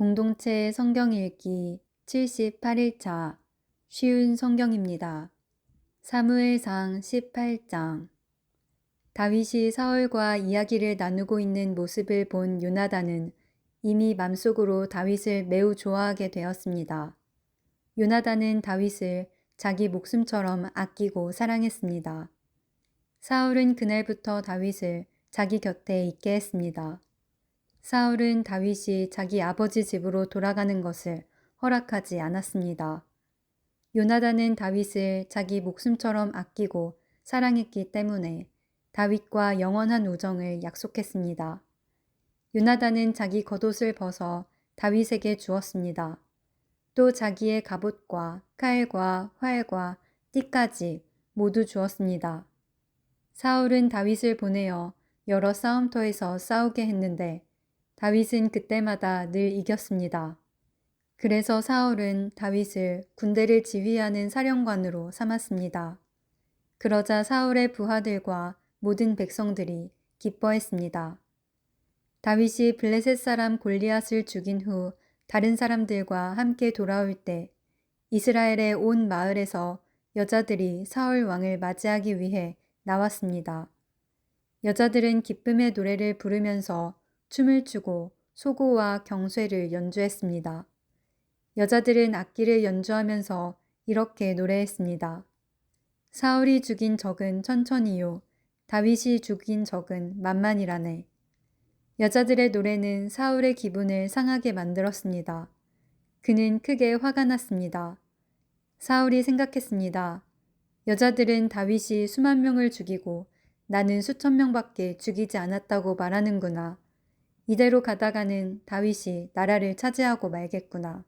공동체 성경 읽기 78일차 쉬운 성경입니다. 사무엘상 18장. 다윗이 사울과 이야기를 나누고 있는 모습을 본 요나단은 이미 맘속으로 다윗을 매우 좋아하게 되었습니다. 요나단은 다윗을 자기 목숨처럼 아끼고 사랑했습니다. 사울은 그날부터 다윗을 자기 곁에 있게 했습니다. 사울은 다윗이 자기 아버지 집으로 돌아가는 것을 허락하지 않았습니다. 요나단은 다윗을 자기 목숨처럼 아끼고 사랑했기 때문에 다윗과 영원한 우정을 약속했습니다. 요나단은 자기 겉옷을 벗어 다윗에게 주었습니다. 또 자기의 갑옷과 칼과 활과 띠까지 모두 주었습니다. 사울은 다윗을 보내어 여러 싸움터에서 싸우게 했는데 다윗은 그때마다 늘 이겼습니다. 그래서 사울은 다윗을 군대를 지휘하는 사령관으로 삼았습니다. 그러자 사울의 부하들과 모든 백성들이 기뻐했습니다. 다윗이 블레셋 사람 골리앗을 죽인 후 다른 사람들과 함께 돌아올 때 이스라엘의 온 마을에서 여자들이 사울 왕을 맞이하기 위해 나왔습니다. 여자들은 기쁨의 노래를 부르면서 춤을 추고 소고와 경쇠를 연주했습니다. 여자들은 악기를 연주하면서 이렇게 노래했습니다. 사울이 죽인 적은 천천히요, 다윗이 죽인 적은 만만이라네. 여자들의 노래는 사울의 기분을 상하게 만들었습니다. 그는 크게 화가 났습니다. 사울이 생각했습니다. 여자들은 다윗이 수만 명을 죽이고 나는 수천 명밖에 죽이지 않았다고 말하는구나. 이대로 가다가는 다윗이 나라를 차지하고 말겠구나.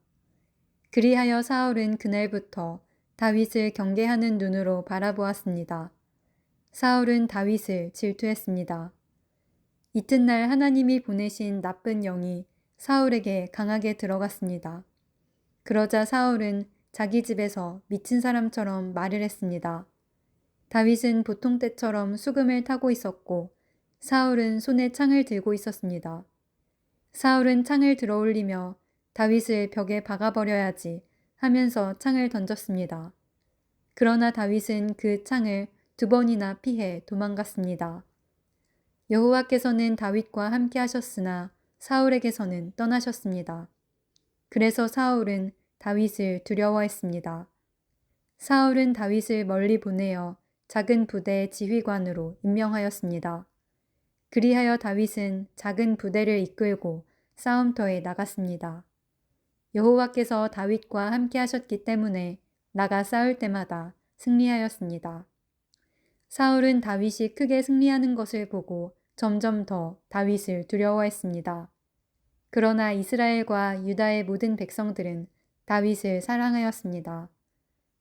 그리하여 사울은 그날부터 다윗을 경계하는 눈으로 바라보았습니다. 사울은 다윗을 질투했습니다. 이튿날 하나님이 보내신 나쁜 영이 사울에게 강하게 들어갔습니다. 그러자 사울은 자기 집에서 미친 사람처럼 말을 했습니다. 다윗은 보통 때처럼 수금을 타고 있었고 사울은 손에 창을 들고 있었습니다. 사울은 창을 들어올리며 다윗을 벽에 박아버려야지 하면서 창을 던졌습니다. 그러나 다윗은 그 창을 2번이나 피해 도망갔습니다. 여호와께서는 다윗과 함께 하셨으나 사울에게서는 떠나셨습니다. 그래서 사울은 다윗을 두려워했습니다. 사울은 다윗을 멀리 보내어 작은 부대 지휘관으로 임명하였습니다. 그리하여 다윗은 작은 부대를 이끌고 싸움터에 나갔습니다. 여호와께서 다윗과 함께 하셨기 때문에 나가 싸울 때마다 승리하였습니다. 사울은 다윗이 크게 승리하는 것을 보고 점점 더 다윗을 두려워했습니다. 그러나 이스라엘과 유다의 모든 백성들은 다윗을 사랑하였습니다.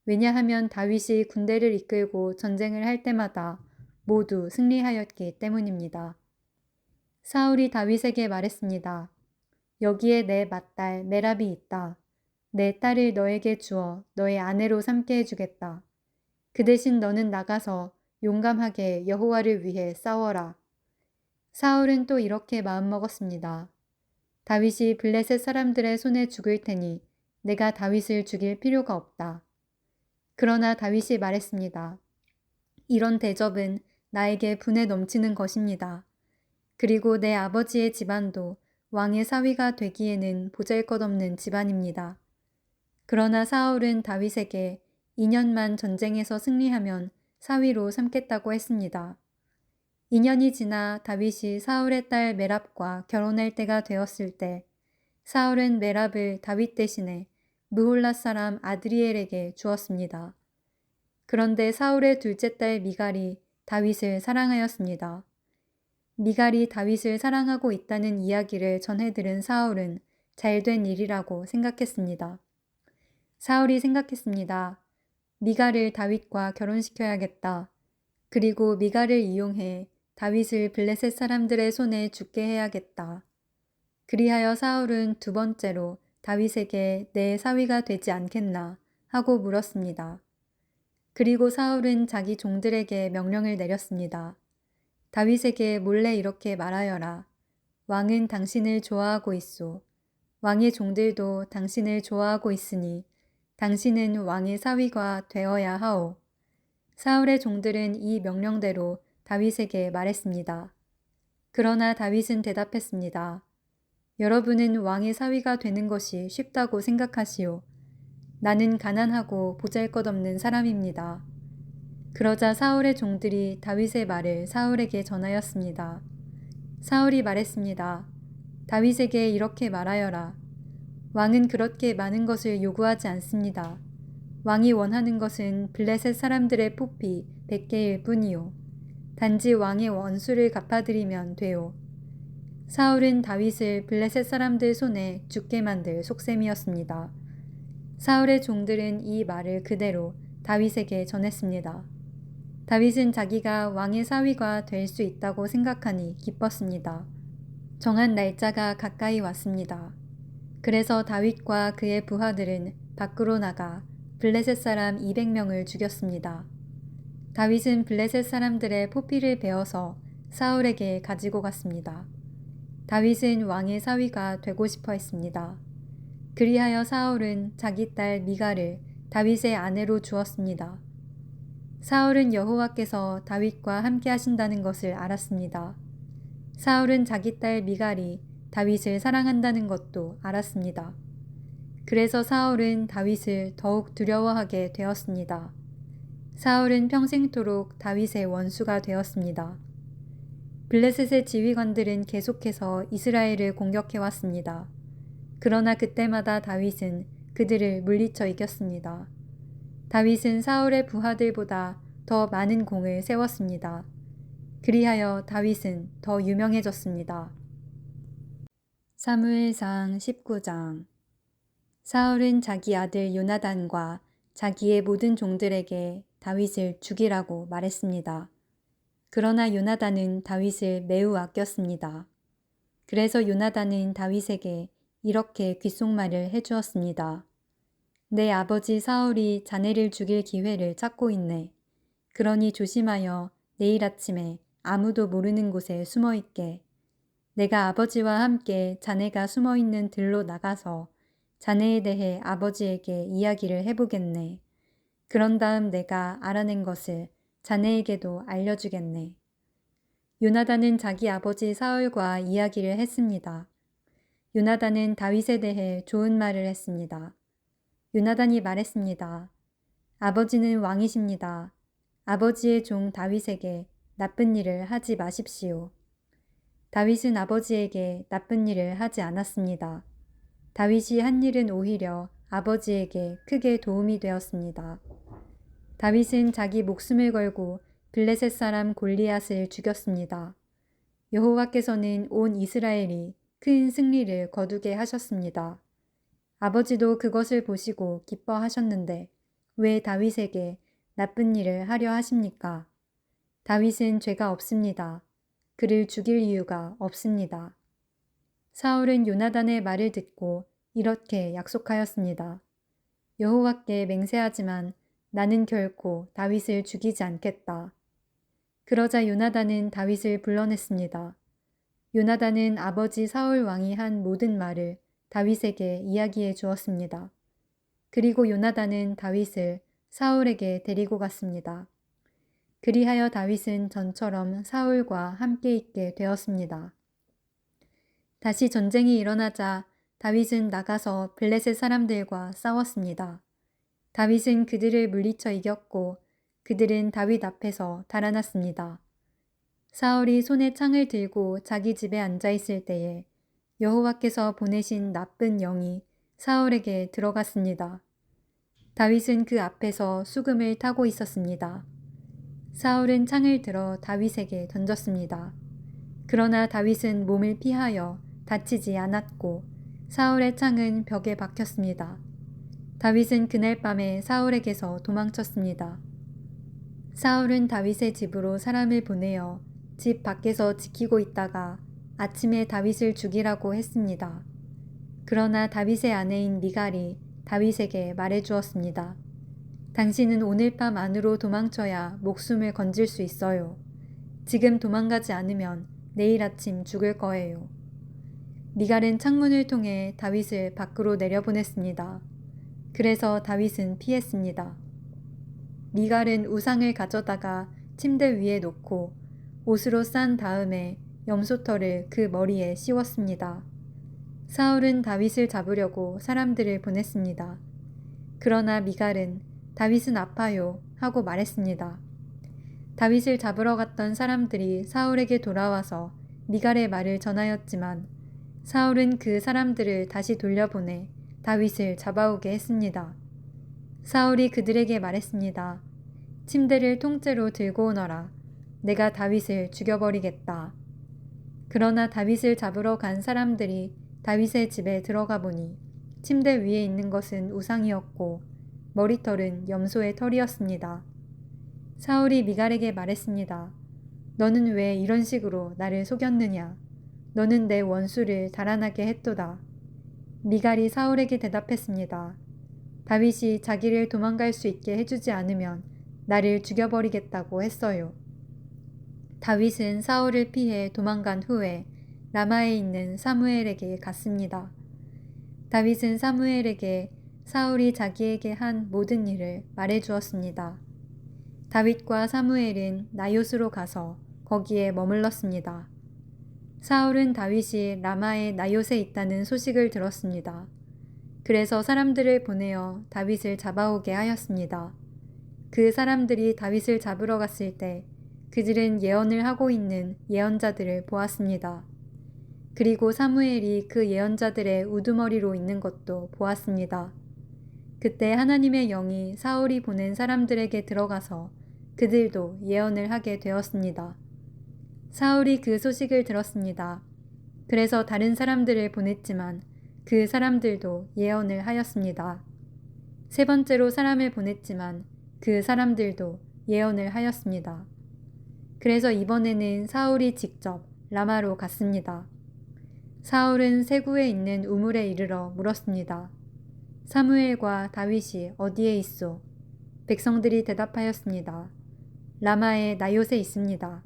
왜냐하면 다윗이 군대를 이끌고 전쟁을 할 때마다 모두 승리하였기 때문입니다. 사울이 다윗에게 말했습니다. 여기에 내 맏딸 메랍이 있다. 내 딸을 너에게 주어 너의 아내로 삼게 해주겠다. 그 대신 너는 나가서 용감하게 여호와를 위해 싸워라. 사울은 또 이렇게 마음먹었습니다. 다윗이 블레셋 사람들의 손에 죽을 테니 내가 다윗을 죽일 필요가 없다. 그러나 다윗이 말했습니다. 이런 대접은 나에게 분에 넘치는 것입니다. 그리고 내 아버지의 집안도 왕의 사위가 되기에는 보잘것없는 집안입니다. 그러나 사울은 다윗에게 2년만 전쟁에서 승리하면 사위로 삼겠다고 했습니다. 2년이 지나 다윗이 사울의 딸 메랍과 결혼할 때가 되었을 때 사울은 메랍을 다윗 대신에 느홀라 사람 아드리엘에게 주었습니다. 그런데 사울의 둘째 딸 미갈이 다윗을 사랑하였습니다. 미갈이 다윗을 사랑하고 있다는 이야기를 전해들은 사울은 잘된 일이라고 생각했습니다. 사울이 생각했습니다. 미갈을 다윗과 결혼시켜야겠다. 그리고 미갈을 이용해 다윗을 블레셋 사람들의 손에 죽게 해야겠다. 그리하여 사울은 2번째로 다윗에게 내 사위가 되지 않겠나 하고 물었습니다. 그리고 사울은 자기 종들에게 명령을 내렸습니다. 다윗에게 몰래 이렇게 말하여라. 왕은 당신을 좋아하고 있소. 왕의 종들도 당신을 좋아하고 있으니 당신은 왕의 사위가 되어야 하오. 사울의 종들은 이 명령대로 다윗에게 말했습니다. 그러나 다윗은 대답했습니다. 여러분은 왕의 사위가 되는 것이 쉽다고 생각하시오. 나는 가난하고 보잘것없는 사람입니다. 그러자 사울의 종들이 다윗의 말을 사울에게 전하였습니다. 사울이 말했습니다. 다윗에게 이렇게 말하여라. 왕은 그렇게 많은 것을 요구하지 않습니다. 왕이 원하는 것은 블레셋 사람들의 포피 100개일 뿐이요. 단지 왕의 원수를 갚아드리면 돼요. 사울은 다윗을 블레셋 사람들 손에 죽게 만들 속셈이었습니다. 사울의 종들은 이 말을 그대로 다윗에게 전했습니다. 다윗은 자기가 왕의 사위가 될 수 있다고 생각하니 기뻤습니다. 정한 날짜가 가까이 왔습니다. 그래서 다윗과 그의 부하들은 밖으로 나가 블레셋 사람 200명을 죽였습니다. 다윗은 블레셋 사람들의 포피를 베어서 사울에게 가지고 갔습니다. 다윗은 왕의 사위가 되고 싶어 했습니다. 그리하여 사울은 자기 딸 미갈을 다윗의 아내로 주었습니다. 사울은 여호와께서 다윗과 함께 하신다는 것을 알았습니다. 사울은 자기 딸 미갈이 다윗을 사랑한다는 것도 알았습니다. 그래서 사울은 다윗을 더욱 두려워하게 되었습니다. 사울은 평생토록 다윗의 원수가 되었습니다. 블레셋의 지휘관들은 계속해서 이스라엘을 공격해왔습니다. 그러나 그때마다 다윗은 그들을 물리쳐 이겼습니다. 다윗은 사울의 부하들보다 더 많은 공을 세웠습니다. 그리하여 다윗은 더 유명해졌습니다. 사무엘상 19장. 사울은 자기 아들 요나단과 자기의 모든 종들에게 다윗을 죽이라고 말했습니다. 그러나 요나단은 다윗을 매우 아꼈습니다. 그래서 요나단은 다윗에게 이렇게 귓속말을 해주었습니다. 내 아버지 사울이 자네를 죽일 기회를 찾고 있네. 그러니 조심하여 내일 아침에 아무도 모르는 곳에 숨어 있게. 내가 아버지와 함께 자네가 숨어 있는 들로 나가서 자네에 대해 아버지에게 이야기를 해보겠네. 그런 다음 내가 알아낸 것을 자네에게도 알려주겠네. 요나단은 자기 아버지 사울과 이야기를 했습니다. 요나단은 다윗에 대해 좋은 말을 했습니다. 요나단이 말했습니다. 아버지는 왕이십니다. 아버지의 종 다윗에게 나쁜 일을 하지 마십시오. 다윗은 아버지에게 나쁜 일을 하지 않았습니다. 다윗이 한 일은 오히려 아버지에게 크게 도움이 되었습니다. 다윗은 자기 목숨을 걸고 블레셋 사람 골리앗을 죽였습니다. 여호와께서는 온 이스라엘이 큰 승리를 거두게 하셨습니다. 아버지도 그것을 보시고 기뻐하셨는데 왜 다윗에게 나쁜 일을 하려 하십니까? 다윗은 죄가 없습니다. 그를 죽일 이유가 없습니다. 사울은 요나단의 말을 듣고 이렇게 약속하였습니다. 여호와께 맹세하지만 나는 결코 다윗을 죽이지 않겠다. 그러자 요나단은 다윗을 불러냈습니다. 요나단은 아버지 사울 왕이 한 모든 말을 다윗에게 이야기해 주었습니다. 그리고 요나단은 다윗을 사울에게 데리고 갔습니다. 그리하여 다윗은 전처럼 사울과 함께 있게 되었습니다. 다시 전쟁이 일어나자 다윗은 나가서 블레셋 사람들과 싸웠습니다. 다윗은 그들을 물리쳐 이겼고 그들은 다윗 앞에서 달아났습니다. 사울이 손에 창을 들고 자기 집에 앉아 있을 때에 여호와께서 보내신 나쁜 영이 사울에게 들어갔습니다. 다윗은 그 앞에서 수금을 타고 있었습니다. 사울은 창을 들어 다윗에게 던졌습니다. 그러나 다윗은 몸을 피하여 다치지 않았고 사울의 창은 벽에 박혔습니다. 다윗은 그날 밤에 사울에게서 도망쳤습니다. 사울은 다윗의 집으로 사람을 보내어 집 밖에서 지키고 있다가 아침에 다윗을 죽이라고 했습니다. 그러나 다윗의 아내인 미갈이 다윗에게 말해주었습니다. 당신은 오늘 밤 안으로 도망쳐야 목숨을 건질 수 있어요. 지금 도망가지 않으면 내일 아침 죽을 거예요. 미갈은 창문을 통해 다윗을 밖으로 내려보냈습니다. 그래서 다윗은 피했습니다. 미갈은 우상을 가져다가 침대 위에 놓고 옷으로 싼 다음에 염소털을 그 머리에 씌웠습니다. 사울은 다윗을 잡으려고 사람들을 보냈습니다. 그러나 미갈은 다윗은 아파요 하고 말했습니다. 다윗을 잡으러 갔던 사람들이 사울에게 돌아와서 미갈의 말을 전하였지만 사울은 그 사람들을 다시 돌려보내 다윗을 잡아오게 했습니다. 사울이 그들에게 말했습니다. 침대를 통째로 들고 오너라. 내가 다윗을 죽여버리겠다. 그러나 다윗을 잡으러 간 사람들이 다윗의 집에 들어가 보니 침대 위에 있는 것은 우상이었고 머리털은 염소의 털이었습니다. 사울이 미갈에게 말했습니다. 너는 왜 이런 식으로 나를 속였느냐? 너는 내 원수를 달아나게 했도다. 미갈이 사울에게 대답했습니다. 다윗이 자기를 도망갈 수 있게 해주지 않으면 나를 죽여버리겠다고 했어요. 다윗은 사울을 피해 도망간 후에 라마에 있는 사무엘에게 갔습니다. 다윗은 사무엘에게 사울이 자기에게 한 모든 일을 말해주었습니다. 다윗과 사무엘은 나요스로 가서 거기에 머물렀습니다. 사울은 다윗이 라마의 나요스에 있다는 소식을 들었습니다. 그래서 사람들을 보내어 다윗을 잡아오게 하였습니다. 그 사람들이 다윗을 잡으러 갔을 때 그들은 예언을 하고 있는 예언자들을 보았습니다. 그리고 사무엘이 그 예언자들의 우두머리로 있는 것도 보았습니다. 그때 하나님의 영이 사울이 보낸 사람들에게 들어가서 그들도 예언을 하게 되었습니다. 사울이 그 소식을 들었습니다. 그래서 다른 사람들을 보냈지만 그 사람들도 예언을 하였습니다. 세 번째로 사람을 보냈지만 그 사람들도 예언을 하였습니다. 그래서 이번에는 사울이 직접 라마로 갔습니다. 사울은 세구에 있는 우물에 이르러 물었습니다. 사무엘과 다윗이 어디에 있소? 백성들이 대답하였습니다. 라마의 나요스에 있습니다.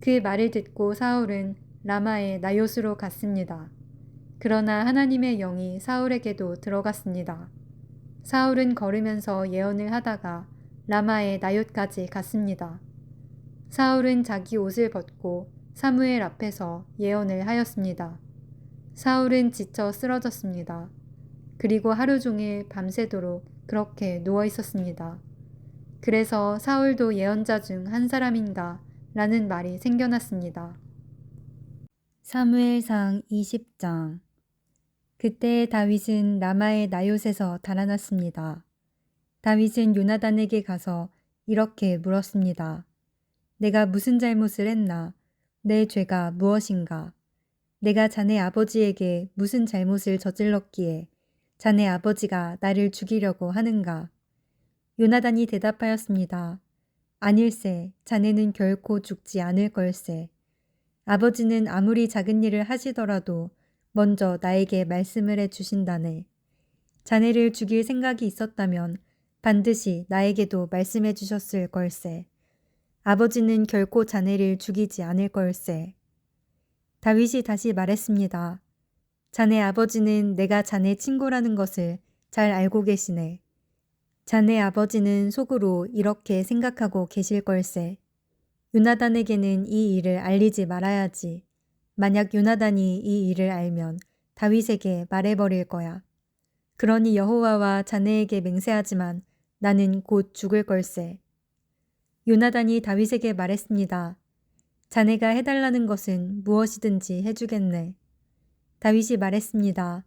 그 말을 듣고 사울은 라마의 나요스로 갔습니다. 그러나 하나님의 영이 사울에게도 들어갔습니다. 사울은 걸으면서 예언을 하다가 라마의 나요스까지 갔습니다. 사울은 자기 옷을 벗고 사무엘 앞에서 예언을 하였습니다. 사울은 지쳐 쓰러졌습니다. 그리고 하루 종일 밤새도록 그렇게 누워 있었습니다. 그래서 사울도 예언자 중 한 사람인가 라는 말이 생겨났습니다. 사무엘상 20장. 그때 다윗은 라마의 나요스에서 달아났습니다. 다윗은 요나단에게 가서 이렇게 물었습니다. 내가 무슨 잘못을 했나? 내 죄가 무엇인가? 내가 자네 아버지에게 무슨 잘못을 저질렀기에 자네 아버지가 나를 죽이려고 하는가? 요나단이 대답하였습니다. 아닐세, 자네는 결코 죽지 않을 걸세. 아버지는 아무리 작은 일을 하시더라도 먼저 나에게 말씀을 해 주신다네. 자네를 죽일 생각이 있었다면 반드시 나에게도 말씀해 주셨을 걸세. 아버지는 결코 자네를 죽이지 않을 걸세. 다윗이 다시 말했습니다. 자네 아버지는 내가 자네 친구라는 것을 잘 알고 계시네. 자네 아버지는 속으로 이렇게 생각하고 계실 걸세. 요나단에게는 이 일을 알리지 말아야지. 만약 요나단이 이 일을 알면 다윗에게 말해버릴 거야. 그러니 여호와와 자네에게 맹세하지만 나는 곧 죽을 걸세. 요나단이 다윗에게 말했습니다. 자네가 해달라는 것은 무엇이든지 해주겠네. 다윗이 말했습니다.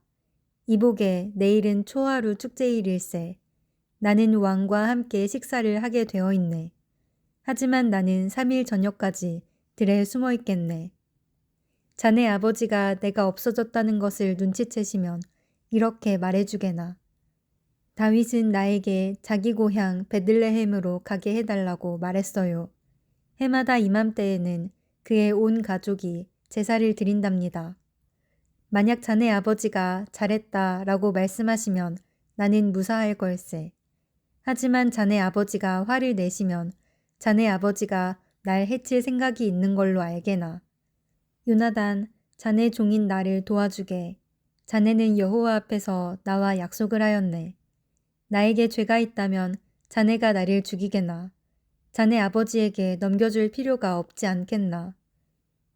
이보게 내일은 초하루 축제일일세. 나는 왕과 함께 식사를 하게 되어 있네. 하지만 나는 3일 저녁까지 들에 숨어 있겠네. 자네 아버지가 내가 없어졌다는 것을 눈치채시면 이렇게 말해주게나. 다윗은 나에게 자기 고향 베들레헴으로 가게 해달라고 말했어요. 해마다 이맘때에는 그의 온 가족이 제사를 드린답니다. 만약 자네 아버지가 잘했다라고 말씀하시면 나는 무사할 걸세. 하지만 자네 아버지가 화를 내시면 자네 아버지가 날 해칠 생각이 있는 걸로 알게나. 요나단, 자네 종인 나를 도와주게. 자네는 여호와 앞에서 나와 약속을 하였네. 나에게 죄가 있다면 자네가 나를 죽이겠나. 자네 아버지에게 넘겨줄 필요가 없지 않겠나.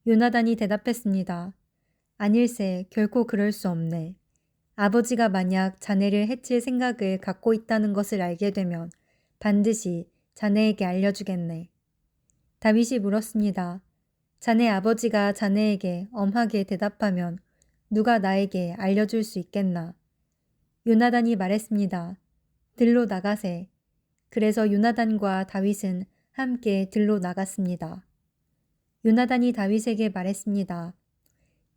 요나단이 대답했습니다. 아닐세, 결코 그럴 수 없네. 아버지가 만약 자네를 해칠 생각을 갖고 있다는 것을 알게 되면 반드시 자네에게 알려주겠네. 다윗이 물었습니다. 자네 아버지가 자네에게 엄하게 대답하면 누가 나에게 알려줄 수 있겠나? 요나단이 말했습니다. 들로 나가세. 그래서 요나단과 다윗은 함께 들로 나갔습니다. 요나단이 다윗에게 말했습니다.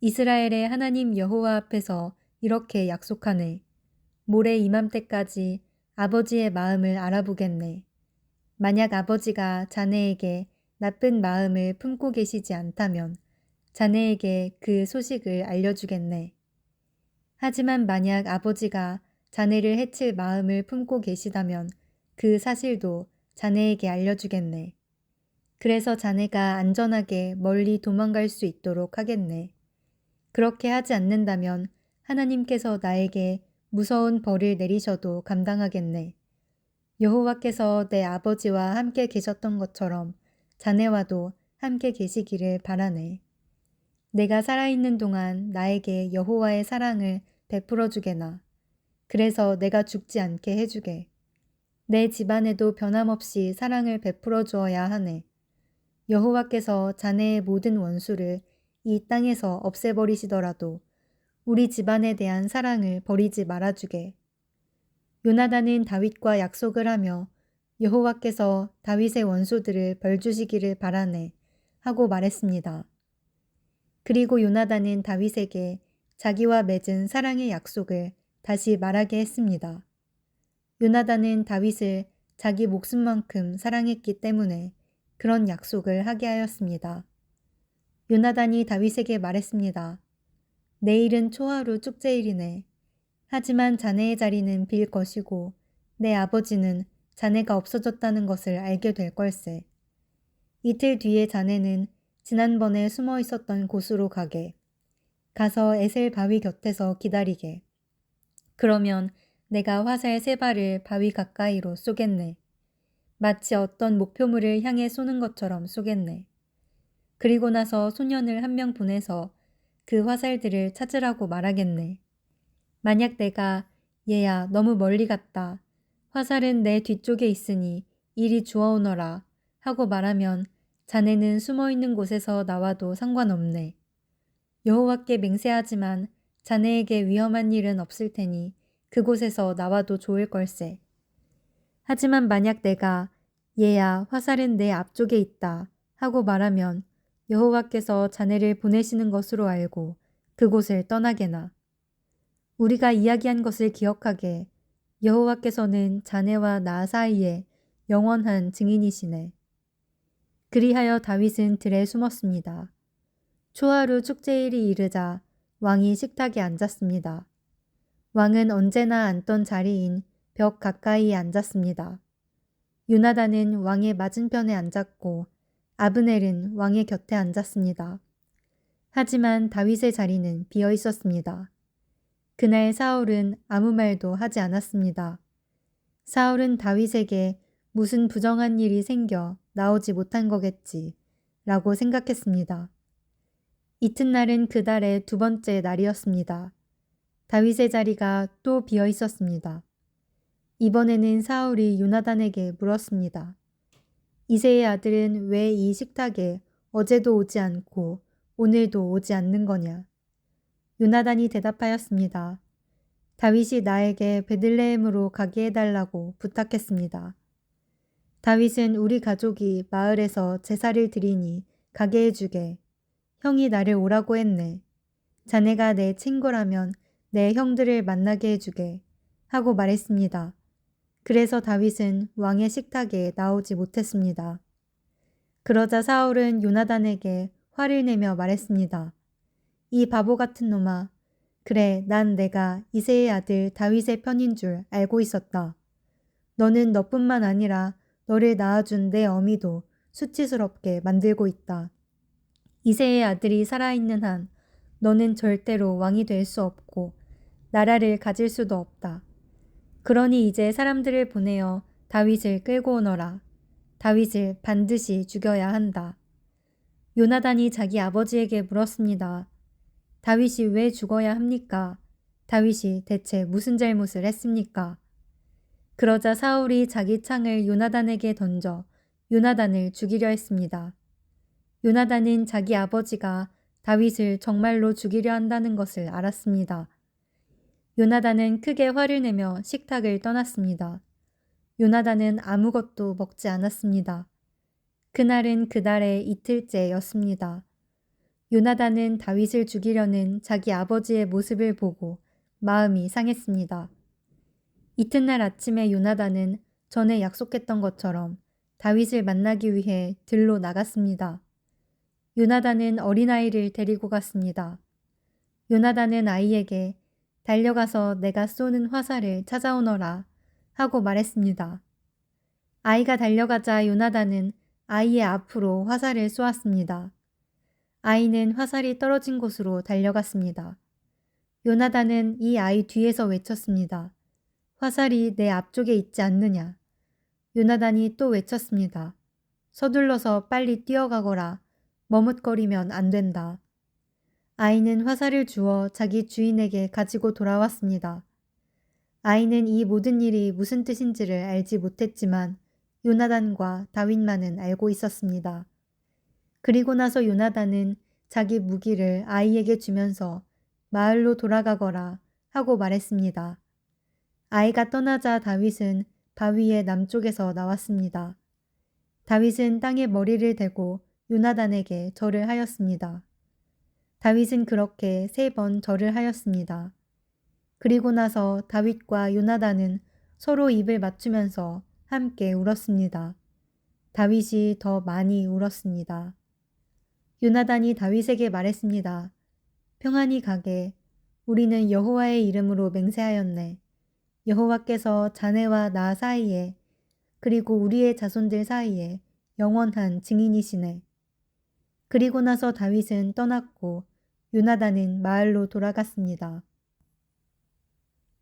이스라엘의 하나님 여호와 앞에서 이렇게 약속하네. 모레 이맘때까지 아버지의 마음을 알아보겠네. 만약 아버지가 자네에게 나쁜 마음을 품고 계시지 않다면 자네에게 그 소식을 알려주겠네. 하지만 만약 아버지가 자네를 해칠 마음을 품고 계시다면 그 사실도 자네에게 알려주겠네. 그래서 자네가 안전하게 멀리 도망갈 수 있도록 하겠네. 그렇게 하지 않는다면 하나님께서 나에게 무서운 벌을 내리셔도 감당하겠네. 여호와께서 내 아버지와 함께 계셨던 것처럼 자네와도 함께 계시기를 바라네. 내가 살아있는 동안 나에게 여호와의 사랑을 베풀어 주게나. 그래서 내가 죽지 않게 해주게. 내 집안에도 변함없이 사랑을 베풀어 주어야 하네. 여호와께서 자네의 모든 원수를 이 땅에서 없애버리시더라도 우리 집안에 대한 사랑을 버리지 말아주게. 요나단은 다윗과 약속을 하며 여호와께서 다윗의 원수들을 벌 주시기를 바라네 하고 말했습니다. 그리고 요나단은 다윗에게 자기와 맺은 사랑의 약속을 다시 말하게 했습니다. 요나단은 다윗을 자기 목숨만큼 사랑했기 때문에 그런 약속을 하게 하였습니다. 요나단이 다윗에게 말했습니다. 내일은 초하루 축제일이네. 하지만 자네의 자리는 빌 것이고 내 아버지는 자네가 없어졌다는 것을 알게 될 걸세. 이틀 뒤에 자네는 지난번에 숨어 있었던 곳으로 가게. 가서 에셀 바위 곁에서 기다리게. 그러면 내가 화살 3발을 바위 가까이로 쏘겠네. 마치 어떤 목표물을 향해 쏘는 것처럼 쏘겠네. 그리고 나서 소년을 1명 보내서 그 화살들을 찾으라고 말하겠네. 만약 내가 얘야 너무 멀리 갔다. 화살은 내 뒤쪽에 있으니 이리 주워오너라 하고 말하면 자네는 숨어있는 곳에서 나와도 상관없네. 여호와께 맹세하지만 자네에게 위험한 일은 없을 테니 그곳에서 나와도 좋을 걸세. 하지만 만약 내가 얘야 화살은 내 앞쪽에 있다 하고 말하면 여호와께서 자네를 보내시는 것으로 알고 그곳을 떠나게나. 우리가 이야기한 것을 기억하게. 여호와께서는 자네와 나 사이에 영원한 증인이시네. 그리하여 다윗은 들에 숨었습니다. 초하루 축제일이 이르자 왕이 식탁에 앉았습니다. 왕은 언제나 앉던 자리인 벽 가까이에 앉았습니다. 요나단은 왕의 맞은편에 앉았고 아브넬은 왕의 곁에 앉았습니다. 하지만 다윗의 자리는 비어 있었습니다. 그날 사울은 아무 말도 하지 않았습니다. 사울은 다윗에게 무슨 부정한 일이 생겨 나오지 못한 거겠지 라고 생각했습니다. 이튿날은 그 달의 2번째 날이었습니다. 다윗의 자리가 또 비어 있었습니다. 이번에는 사울이 요나단에게 물었습니다. 이새의 아들은 왜 이 식탁에 어제도 오지 않고 오늘도 오지 않는 거냐? 요나단이 대답하였습니다. 다윗이 나에게 베들레헴으로 가게 해달라고 부탁했습니다. 다윗은 우리 가족이 마을에서 제사를 드리니 가게 해주게. 형이 나를 오라고 했네. 자네가 내 친구라면 내 형들을 만나게 해주게 하고 말했습니다. 그래서 다윗은 왕의 식탁에 나오지 못했습니다. 그러자 사울은 요나단에게 화를 내며 말했습니다. 이 바보 같은 놈아. 그래, 난 내가 이새의 아들 다윗의 편인 줄 알고 있었다. 너는 너뿐만 아니라 너를 낳아준 내 어미도 수치스럽게 만들고 있다. 이새의 아들이 살아있는 한 너는 절대로 왕이 될 수 없고 나라를 가질 수도 없다. 그러니 이제 사람들을 보내어 다윗을 끌고 오너라. 다윗을 반드시 죽여야 한다. 요나단이 자기 아버지에게 물었습니다. 다윗이 왜 죽어야 합니까? 다윗이 대체 무슨 잘못을 했습니까? 그러자 사울이 자기 창을 요나단에게 던져 요나단을 죽이려 했습니다. 요나단은 자기 아버지가 다윗을 정말로 죽이려 한다는 것을 알았습니다. 요나단은 크게 화를 내며 식탁을 떠났습니다. 요나단은 아무것도 먹지 않았습니다. 그날은 그달의 이틀째였습니다. 요나단은 다윗을 죽이려는 자기 아버지의 모습을 보고 마음이 상했습니다. 이튿날 아침에 요나단은 전에 약속했던 것처럼 다윗을 만나기 위해 들로 나갔습니다. 요나단은 어린아이를 데리고 갔습니다. 요나단은 아이에게 달려가서 내가 쏘는 화살을 찾아오너라 하고 말했습니다. 아이가 달려가자 요나단은 아이의 앞으로 화살을 쏘았습니다. 아이는 화살이 떨어진 곳으로 달려갔습니다. 요나단은 이 아이 뒤에서 외쳤습니다. 화살이 내 앞쪽에 있지 않느냐. 요나단이 또 외쳤습니다. 서둘러서 빨리 뛰어가거라. 머뭇거리면 안 된다. 아이는 화살을 주워 자기 주인에게 가지고 돌아왔습니다. 아이는 이 모든 일이 무슨 뜻인지를 알지 못했지만 요나단과 다윗만은 알고 있었습니다. 그리고 나서 요나단은 자기 무기를 아이에게 주면서 마을로 돌아가거라 하고 말했습니다. 아이가 떠나자 다윗은 바위의 남쪽에서 나왔습니다. 다윗은 땅에 머리를 대고 요나단에게 절을 하였습니다. 다윗은 그렇게 3번 절을 하였습니다. 그리고 나서 다윗과 요나단은 서로 입을 맞추면서 함께 울었습니다. 다윗이 더 많이 울었습니다. 요나단이 다윗에게 말했습니다. 평안히 가게. 우리는 여호와의 이름으로 맹세하였네. 여호와께서 자네와 나 사이에 그리고 우리의 자손들 사이에 영원한 증인이시네. 그리고 나서 다윗은 떠났고 요나단은 마을로 돌아갔습니다.